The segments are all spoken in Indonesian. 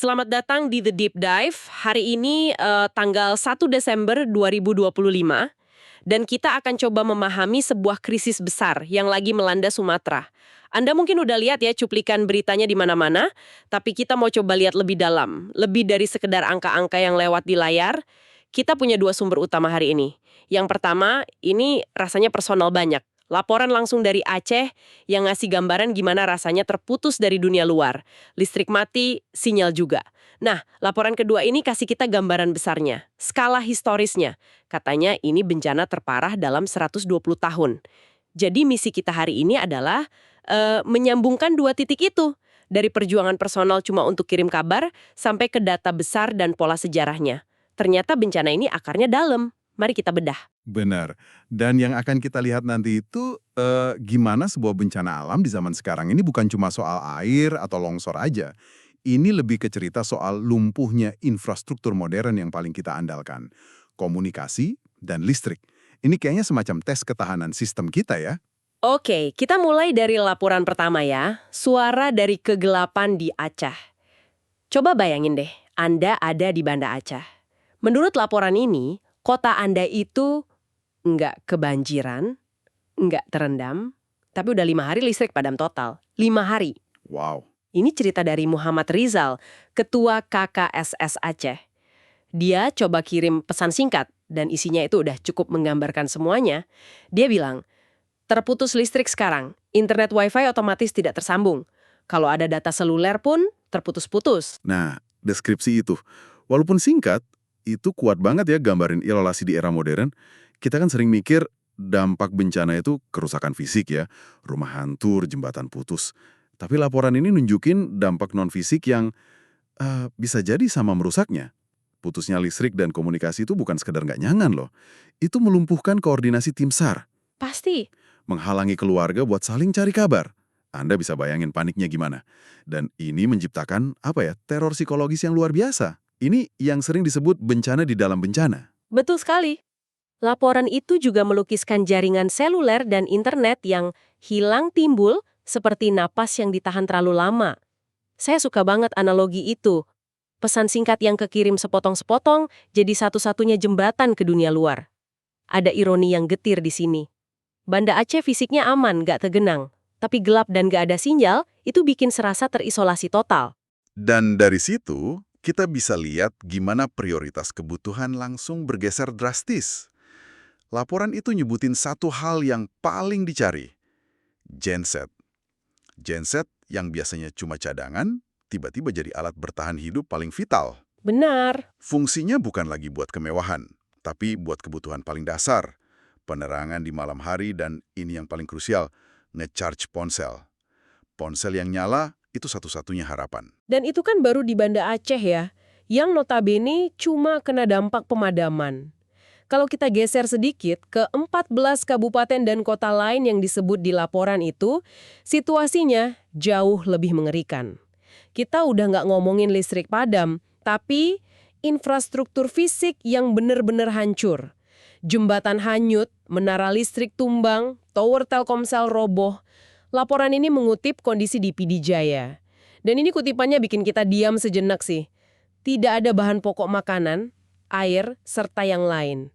Selamat datang di The Deep Dive. Hari ini tanggal 1 Desember 2025 dan kita akan coba memahami sebuah krisis besar yang lagi melanda Sumatera. Anda mungkin udah lihat ya cuplikan beritanya di mana-mana, tapi kita mau coba lihat lebih dalam. Lebih dari sekedar angka-angka yang lewat di layar, kita punya dua sumber utama hari ini. Yang pertama, ini rasanya personal banyak. Laporan langsung dari Aceh yang ngasih gambaran gimana rasanya terputus dari dunia luar. Listrik mati, sinyal juga. Nah, laporan kedua ini kasih kita gambaran besarnya, skala historisnya. Katanya ini bencana terparah dalam 120 tahun. Jadi misi kita hari ini adalah menyambungkan dua titik itu. Dari perjuangan personal cuma untuk kirim kabar, sampai ke data besar dan pola sejarahnya. Ternyata bencana ini akarnya dalam. Mari kita bedah. Benar. Dan yang akan kita lihat nanti itu gimana sebuah bencana alam di zaman sekarang ini bukan cuma soal air atau longsor aja. Ini lebih ke cerita soal lumpuhnya infrastruktur modern yang paling kita andalkan. Komunikasi dan listrik. Ini kayaknya semacam tes ketahanan sistem kita ya. Oke, kita mulai dari laporan pertama ya. Suara dari kegelapan di Aceh. Coba bayangin deh, Anda ada di Banda Aceh. Menurut laporan ini, kota Anda itu nggak kebanjiran, nggak terendam, tapi udah 5 hari listrik padam total. 5 hari. Wow. Ini cerita dari Muhammad Rizal, Ketua KKSS Aceh. Dia coba kirim pesan singkat, dan isinya itu udah cukup menggambarkan semuanya. Dia bilang, terputus listrik sekarang, internet wifi otomatis tidak tersambung. Kalau ada data seluler pun terputus-putus. Nah, deskripsi itu, walaupun singkat, itu kuat banget ya gambarin isolasi di era modern. Kita kan sering mikir dampak bencana itu kerusakan fisik ya, rumah hancur, jembatan putus. Tapi laporan ini nunjukin dampak non-fisik yang bisa jadi sama merusaknya. Putusnya listrik dan komunikasi itu bukan sekedar nggak nyaman loh. Itu melumpuhkan koordinasi tim SAR. Pasti. Menghalangi keluarga buat saling cari kabar. Anda bisa bayangin paniknya gimana. Dan ini menciptakan, teror psikologis yang luar biasa. Ini yang sering disebut bencana di dalam bencana. Betul sekali. Laporan itu juga melukiskan jaringan seluler dan internet yang hilang timbul seperti napas yang ditahan terlalu lama. Saya suka banget analogi itu. Pesan singkat yang kekirim sepotong-sepotong jadi satu-satunya jembatan ke dunia luar. Ada ironi yang getir di sini. Banda Aceh fisiknya aman, gak tergenang. Tapi gelap dan gak ada sinyal, itu bikin serasa terisolasi total. Dan dari situ, kita bisa lihat gimana prioritas kebutuhan langsung bergeser drastis. Laporan itu nyebutin satu hal yang paling dicari. Genset. Genset yang biasanya cuma cadangan, tiba-tiba jadi alat bertahan hidup paling vital. Benar. Fungsinya bukan lagi buat kemewahan, tapi buat kebutuhan paling dasar. Penerangan di malam hari dan ini yang paling krusial, nge-charge ponsel. Ponsel yang nyala itu satu-satunya harapan. Dan itu kan baru di Banda Aceh ya, yang notabene cuma kena dampak pemadaman. Kalau kita geser sedikit ke 14 kabupaten dan kota lain yang disebut di laporan itu, situasinya jauh lebih mengerikan. Kita udah nggak ngomongin listrik padam, tapi infrastruktur fisik yang benar-benar hancur. Jembatan hanyut, menara listrik tumbang, tower Telkomsel roboh. Laporan ini mengutip kondisi di PD Jaya. Dan ini kutipannya bikin kita diam sejenak sih. Tidak ada bahan pokok makanan, air, serta yang lain.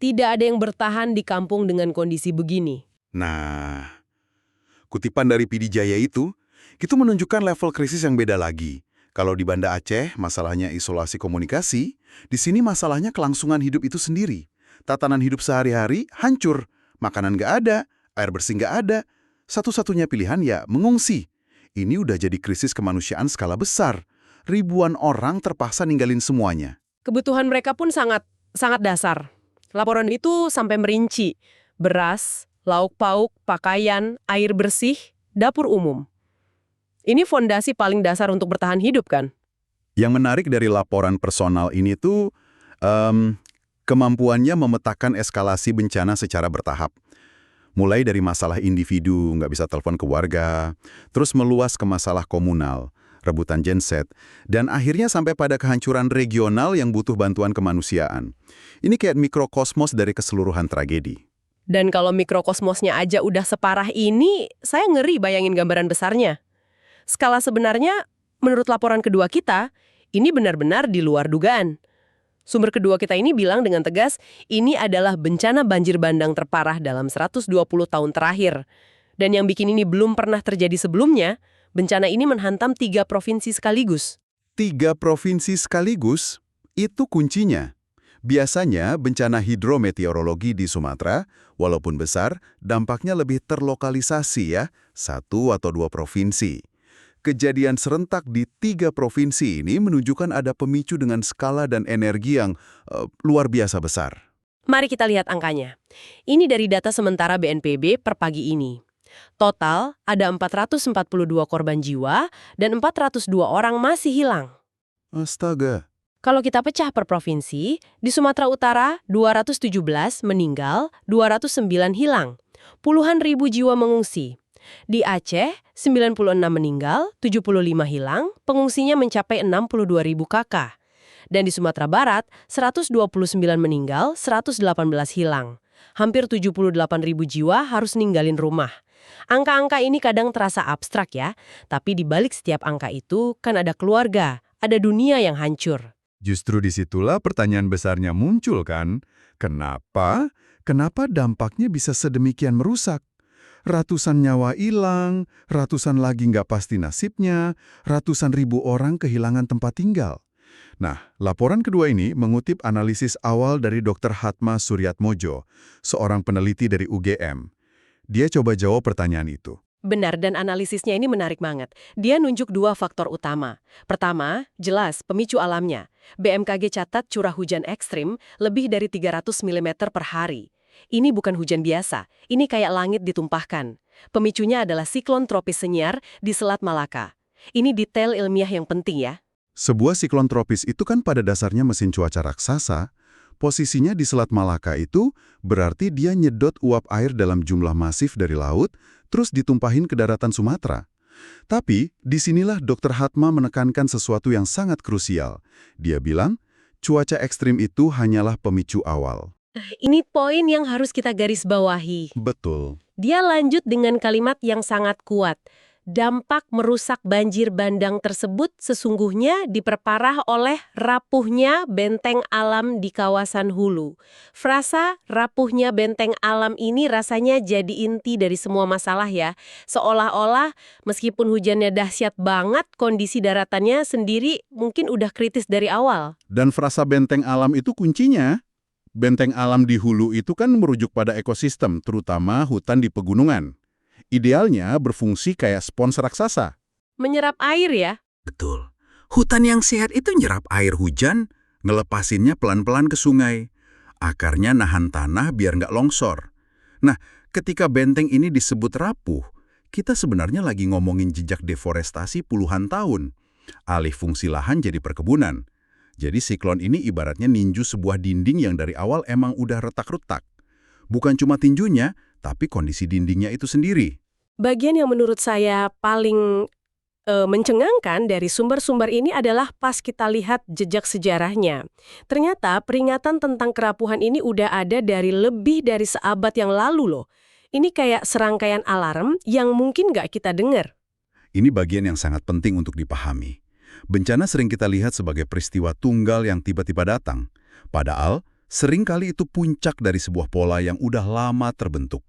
Tidak ada yang bertahan di kampung dengan kondisi begini. Nah, kutipan dari PD Jaya itu menunjukkan level krisis yang beda lagi. Kalau di Banda Aceh, masalahnya isolasi komunikasi, di sini masalahnya kelangsungan hidup itu sendiri. Tatanan hidup sehari-hari hancur, makanan nggak ada, air bersih nggak ada. Satu-satunya pilihan ya mengungsi. Ini udah jadi krisis kemanusiaan skala besar. Ribuan orang terpaksa ninggalin semuanya. Kebutuhan mereka pun sangat dasar. Laporan itu sampai merinci, beras, lauk pauk, pakaian, air bersih, dapur umum. Ini fondasi paling dasar untuk bertahan hidup kan? Yang menarik dari laporan personal ini tuh, kemampuannya memetakan eskalasi bencana secara bertahap. Mulai dari masalah individu, nggak bisa telepon ke warga, terus meluas ke masalah komunal, rebutan genset, dan akhirnya sampai pada kehancuran regional yang butuh bantuan kemanusiaan. Ini kayak mikrokosmos dari keseluruhan tragedi. Dan kalau mikrokosmosnya aja udah separah ini, saya ngeri bayangin gambaran besarnya. Skala sebenarnya, menurut laporan kedua kita, Ini benar-benar di luar dugaan. Sumber kedua kita ini bilang dengan tegas, ini adalah bencana banjir bandang terparah dalam 120 tahun terakhir. Dan yang bikin ini belum pernah terjadi sebelumnya, bencana ini menghantam 3 provinsi sekaligus. 3 provinsi sekaligus, itu kuncinya. Biasanya bencana hidrometeorologi di Sumatera, walaupun besar, dampaknya lebih terlokalisasi ya, 1 atau 2 provinsi. Kejadian serentak di 3 provinsi ini menunjukkan ada pemicu dengan skala dan energi yang luar biasa besar. Mari kita lihat angkanya. Ini dari data sementara BNPB per pagi ini. Total ada 442 korban jiwa dan 402 orang masih hilang. Astaga. Kalau kita pecah per provinsi, di Sumatera Utara 217 meninggal, 209 hilang. Puluhan ribu jiwa mengungsi. Di Aceh, 96 meninggal, 75 hilang, pengungsinya mencapai 62 ribu kakak. Dan di Sumatera Barat, 129 meninggal, 118 hilang. Hampir 78 ribu jiwa harus ninggalin rumah. Angka-angka ini kadang terasa abstrak ya, tapi di balik setiap angka itu kan ada keluarga, ada dunia yang hancur. Justru disitulah pertanyaan besarnya muncul kan? Kenapa? Kenapa dampaknya bisa sedemikian merusak? Ratusan nyawa hilang, ratusan lagi nggak pasti nasibnya, ratusan ribu orang kehilangan tempat tinggal. Nah, laporan kedua ini mengutip analisis awal dari Dr. Hatma Suryatmojo, seorang peneliti dari UGM. Dia coba jawab pertanyaan itu. Benar, dan analisisnya ini menarik banget. Dia nunjuk 2 faktor utama. Pertama, jelas pemicu alamnya. BMKG catat curah hujan ekstrim lebih dari 300 mm per hari. Ini bukan hujan biasa, ini kayak langit ditumpahkan. Pemicunya adalah siklon tropis Senyar di Selat Malaka. Ini detail ilmiah yang penting ya. Sebuah siklon tropis itu kan pada dasarnya mesin cuaca raksasa. Posisinya di Selat Malaka itu berarti dia nyedot uap air dalam jumlah masif dari laut, terus ditumpahin ke daratan Sumatera. Tapi, disinilah Dr. Hatma menekankan sesuatu yang sangat krusial. Dia bilang, cuaca ekstrim itu hanyalah pemicu awal. Ini poin yang harus kita garis bawahi. Betul. Dia lanjut dengan kalimat yang sangat kuat. Dampak merusak banjir bandang tersebut sesungguhnya diperparah oleh rapuhnya benteng alam di kawasan hulu. Frasa rapuhnya benteng alam ini rasanya jadi inti dari semua masalah ya. Seolah-olah meskipun hujannya dahsyat banget, kondisi daratannya sendiri mungkin udah kritis dari awal. Dan frasa benteng alam itu kuncinya. Benteng alam di hulu itu kan merujuk pada ekosistem, terutama hutan di pegunungan. Idealnya berfungsi kayak spons raksasa. Menyerap air ya? Betul. Hutan yang sehat itu nyerap air hujan, ngelepasinnya pelan-pelan ke sungai. Akarnya nahan tanah biar nggak longsor. Nah, ketika benteng ini disebut rapuh, kita sebenarnya lagi ngomongin jejak deforestasi puluhan tahun. Alih fungsi lahan jadi perkebunan. Jadi siklon ini ibaratnya ninju sebuah dinding yang dari awal emang udah retak-retak. Bukan cuma tinjunya, tapi kondisi dindingnya itu sendiri. Bagian yang menurut saya paling mencengangkan dari sumber-sumber ini adalah pas kita lihat jejak sejarahnya. Ternyata peringatan tentang kerapuhan ini udah ada dari lebih dari seabad yang lalu loh. Ini kayak serangkaian alarm yang mungkin nggak kita dengar. Ini bagian yang sangat penting untuk dipahami. Bencana sering kita lihat sebagai peristiwa tunggal yang tiba-tiba datang. Padahal, seringkali itu puncak dari sebuah pola yang udah lama terbentuk.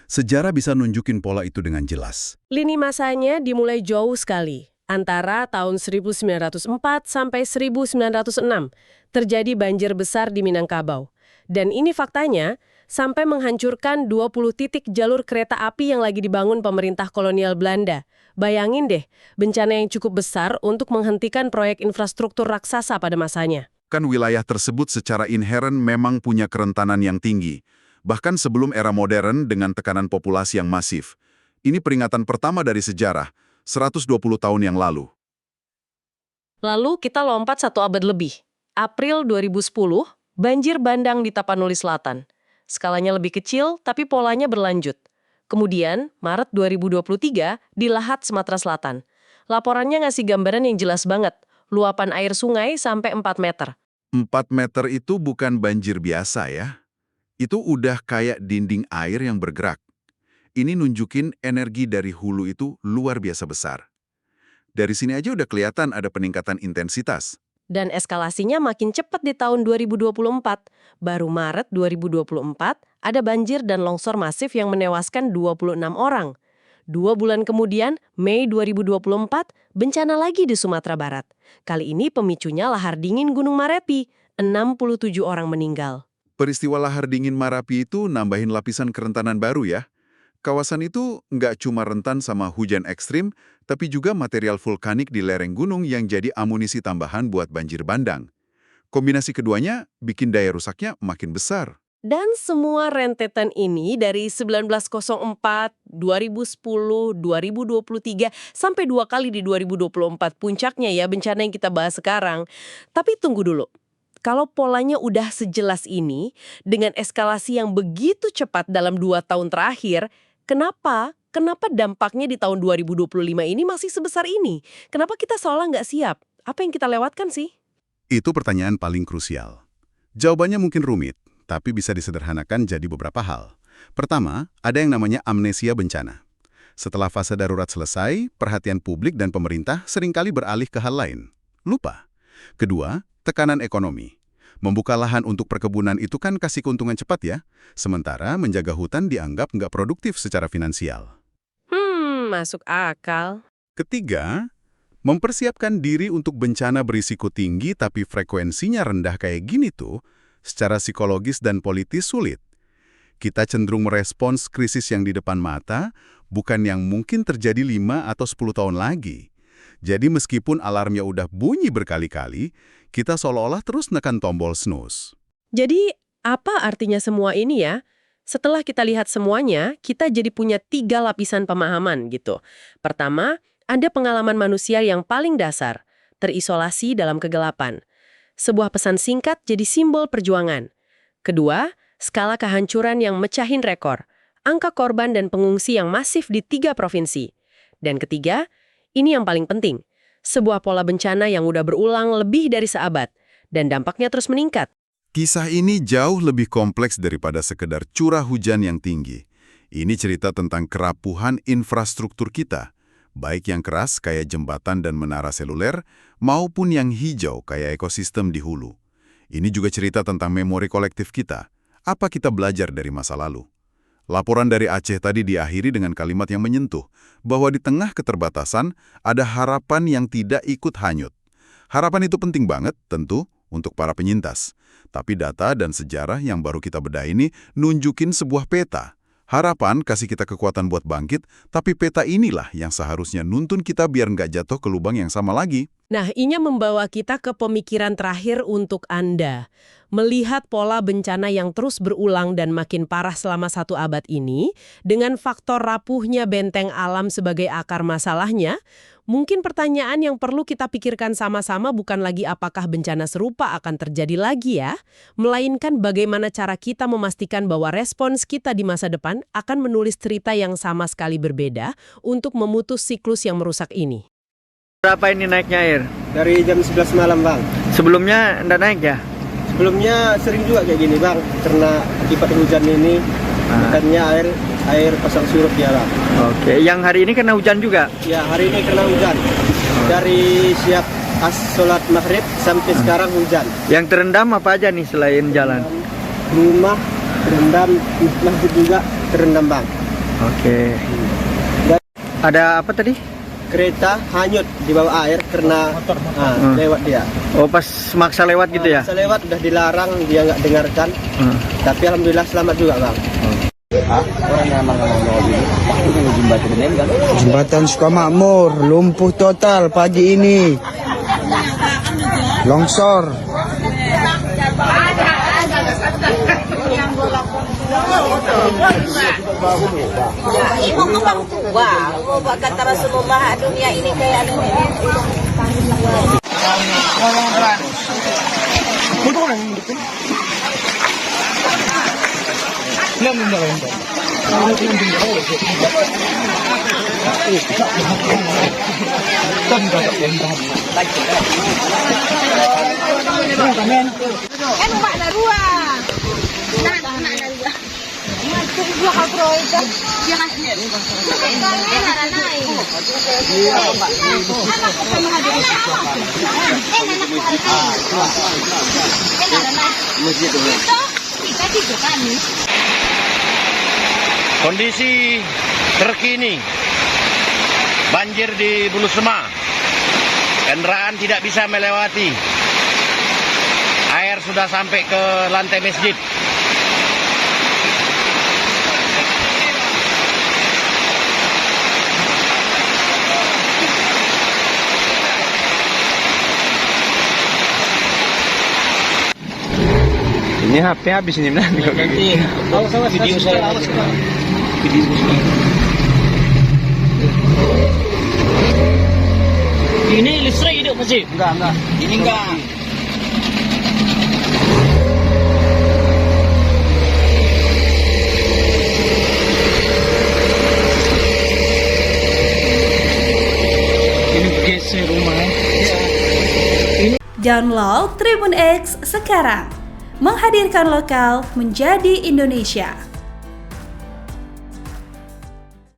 Sejarah bisa nunjukin pola itu dengan jelas. Lini masanya dimulai jauh sekali. Antara tahun 1904 sampai 1906, terjadi banjir besar di Minangkabau. Dan ini faktanya, sampai menghancurkan 20 titik jalur kereta api yang lagi dibangun pemerintah kolonial Belanda. Bayangin deh, bencana yang cukup besar untuk menghentikan proyek infrastruktur raksasa pada masanya. Kan wilayah tersebut secara inheren memang punya kerentanan yang tinggi. Bahkan sebelum era modern dengan tekanan populasi yang masif. Ini peringatan pertama dari sejarah, 120 tahun yang lalu. Lalu kita lompat 1 abad lebih. April 2010, banjir bandang di Tapanuli Selatan. Skalanya lebih kecil, tapi polanya berlanjut. Kemudian, Maret 2023, di Lahat, Sumatera Selatan. Laporannya ngasih gambaran yang jelas banget. Luapan air sungai sampai 4 meter. 4 meter itu bukan banjir biasa ya. Itu udah kayak dinding air yang bergerak. Ini nunjukin energi dari hulu itu luar biasa besar. Dari sini aja udah kelihatan ada peningkatan intensitas. Dan eskalasinya makin cepat di tahun 2024. Baru Maret 2024, ada banjir dan longsor masif yang menewaskan 26 orang. 2 bulan kemudian, Mei 2024, bencana lagi di Sumatera Barat. Kali ini pemicunya lahar dingin Gunung Merapi. 67 orang meninggal. Peristiwa lahar dingin Marapi itu nambahin lapisan kerentanan baru ya. Kawasan itu nggak cuma rentan sama hujan ekstrim, tapi juga material vulkanik di lereng gunung yang jadi amunisi tambahan buat banjir bandang. Kombinasi keduanya bikin daya rusaknya makin besar. Dan semua rentetan ini dari 1904, 2010, 2023, sampai 2 kali di 2024. Puncaknya ya bencana yang kita bahas sekarang. Tapi tunggu dulu. Kalau polanya udah sejelas ini, dengan eskalasi yang begitu cepat dalam 2 tahun terakhir, kenapa dampaknya di tahun 2025 ini masih sebesar ini? Kenapa kita seolah nggak siap? Apa yang kita lewatkan sih? Itu pertanyaan paling krusial. Jawabannya mungkin rumit, tapi bisa disederhanakan jadi beberapa hal. Pertama, ada yang namanya amnesia bencana. Setelah fase darurat selesai, perhatian publik dan pemerintah seringkali beralih ke hal lain. Lupa. Kedua, tekanan ekonomi. Membuka lahan untuk perkebunan itu kan kasih keuntungan cepat ya, sementara menjaga hutan dianggap nggak produktif secara finansial. Masuk akal. Ketiga, mempersiapkan diri untuk bencana berisiko tinggi tapi frekuensinya rendah kayak gini tuh, secara psikologis dan politis sulit. Kita cenderung merespons krisis yang di depan mata, bukan yang mungkin terjadi 5 atau 10 tahun lagi. Jadi meskipun alarmnya udah bunyi berkali-kali, kita seolah-olah terus nekan tombol snooze. Jadi, apa artinya semua ini ya? Setelah kita lihat semuanya, kita jadi punya 3 lapisan pemahaman gitu. Pertama, ada pengalaman manusia yang paling dasar, terisolasi dalam kegelapan. Sebuah pesan singkat jadi simbol perjuangan. Kedua, skala kehancuran yang mecahin rekor, angka korban dan pengungsi yang masif di 3 provinsi. Dan ketiga, ini yang paling penting, sebuah pola bencana yang udah berulang lebih dari seabad, dan dampaknya terus meningkat. Kisah ini jauh lebih kompleks daripada sekedar curah hujan yang tinggi. Ini cerita tentang kerapuhan infrastruktur kita, baik yang keras kayak jembatan dan menara seluler, maupun yang hijau kayak ekosistem di hulu. Ini juga cerita tentang memori kolektif kita. Apa kita belajar dari masa lalu? Laporan dari Aceh tadi diakhiri dengan kalimat yang menyentuh, bahwa di tengah keterbatasan ada harapan yang tidak ikut hanyut. Harapan itu penting banget, tentu, untuk para penyintas. Tapi data dan sejarah yang baru kita bedah ini nunjukin sebuah peta. Harapan kasih kita kekuatan buat bangkit, tapi peta inilah yang seharusnya nuntun kita biar nggak jatuh ke lubang yang sama lagi. Nah, ini membawa kita ke pemikiran terakhir untuk Anda. Melihat pola bencana yang terus berulang dan makin parah selama 1 abad ini, dengan faktor rapuhnya benteng alam sebagai akar masalahnya, mungkin pertanyaan yang perlu kita pikirkan sama-sama bukan lagi apakah bencana serupa akan terjadi lagi ya, melainkan bagaimana cara kita memastikan bahwa respons kita di masa depan akan menulis cerita yang sama sekali berbeda untuk memutus siklus yang merusak ini. Berapa ini naiknya air? Dari jam 11 malam, Bang. Sebelumnya enggak naik ya? Sebelumnya sering juga kayak gini, Bang. Karena akibat hujan ini, makanya air pasang surut ya, Bang. Oke, yang hari ini kena hujan juga? Ya, hari ini kena hujan. Dari siap sholat maghrib sampai sekarang hujan. Yang terendam apa aja nih selain jalan? Rumah terendam, masjid juga terendam, Bang. Oke. Ada apa tadi? Kereta hanyut di bawah air karena lewat dia. Oh, pas maksa lewat gitu ya? Maksa lewat udah dilarang, dia nggak dengarkan. Tapi alhamdulillah selamat juga, Bang. Jembatan Sukamakmur lumpuh total pagi ini. Longsor. Ibu kembang tua, buat kata Rasulullah dunia ini kayak kan umak darua. Nah, Kondisi terkini banjir di Bulu Sema. Kendaraan tidak bisa melewati. Air sudah sampai ke lantai masjid. Ini HP habis ini benar. Nanti video saya. Ini listrik hidup masih? Enggak. Ini enggak. Ini geser rumah. Download Tribun X sekarang. Menghadirkan lokal menjadi Indonesia.